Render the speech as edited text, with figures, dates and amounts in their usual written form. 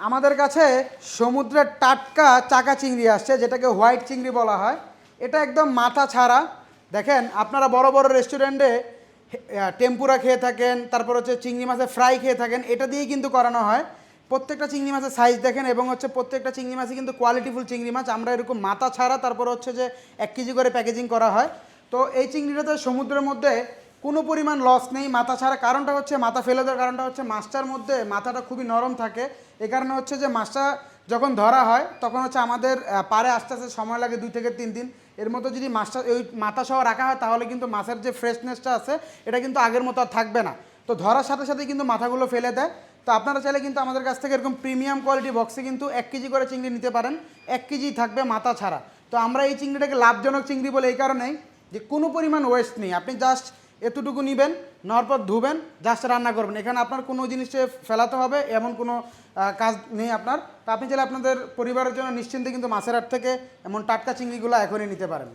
আমাদের কাছে সমুদ্রের টাটকা চাকা চিংড়ি আসছে, যেটাকে হোয়াইট চিংড়ি বলা হয়। এটা একদম মাথা ছাড়া। দেখেন, আপনারা বড় বড় রেস্টুরেন্টে টেম্পুরা খেয়ে থাকেন, তারপর হচ্ছে চিংড়ি মাছের ফ্রাই খেয়ে থাকেন, এটা দিয়েই কিন্তু করানো হয়। প্রত্যেকটা চিংড়ি মাছের সাইজ দেখেন, এবং হচ্ছে প্রত্যেকটা চিংড়ি মাছই কিন্তু কোয়ালিটিফুল চিংড়ি মাছ। আমরা এরকম মাথা ছাড়া তারপর হচ্ছে যে 1 কেজি করে প্যাকেজিং করা হয়। তো এই চিংড়িটাতে সমুদ্রের মধ্যে কোনো পরিমাণ লস নেই মাথা ছাড়া। কারণটা হচ্ছে, মাথা ফেলে দেওয়ার কারণটা হচ্ছে মাছটার মধ্যে মাথাটা খুবই নরম থাকে। এই কারণে হচ্ছে যে মাছটা যখন ধরা হয় তখন হচ্ছে আমাদের পাড়ে আস্তে আস্তে সময় লাগে 2 থেকে 3 দিন। এর মধ্যে যদি মাছটা ওই মাথা সহ রাখা হয় তাহলে কিন্তু মাছের যে ফ্রেশনেসটা আছে এটা কিন্তু আগের মতো আর থাকবে না। তো ধরার সাথে সাথেই কিন্তু মাথাগুলো ফেলে দেয়। তো আপনারা চাইলে কিন্তু আমাদের কাছ থেকে এরকম প্রিমিয়াম কোয়ালিটি বক্সে কিন্তু 1 কেজি করে চিংড়ি নিতে পারেন। 1 কেজি থাকবে মাথা ছাড়া। তো আমরা এই চিংড়িটাকে লাভজনক চিংড়ি বলে এই কারণেই যে কোনো পরিমাণ ওয়েস্ট নেই। আপনি জাস্ট এতটুকু নেবেন, নেওয়ার পর ধুবেন, জাস্ট রান্না করবেন। এখানে আপনার কোনো জিনিসে ফেলাতে হবে এমন কোনো কাজ নেই আপনার। তো আপনি চাইলে আপনাদের পরিবারের জন্য নিশ্চিন্তে কিন্তু মাছের হাট থেকে এমন টাটকা চিংড়িগুলো এখনই নিতে পারেন।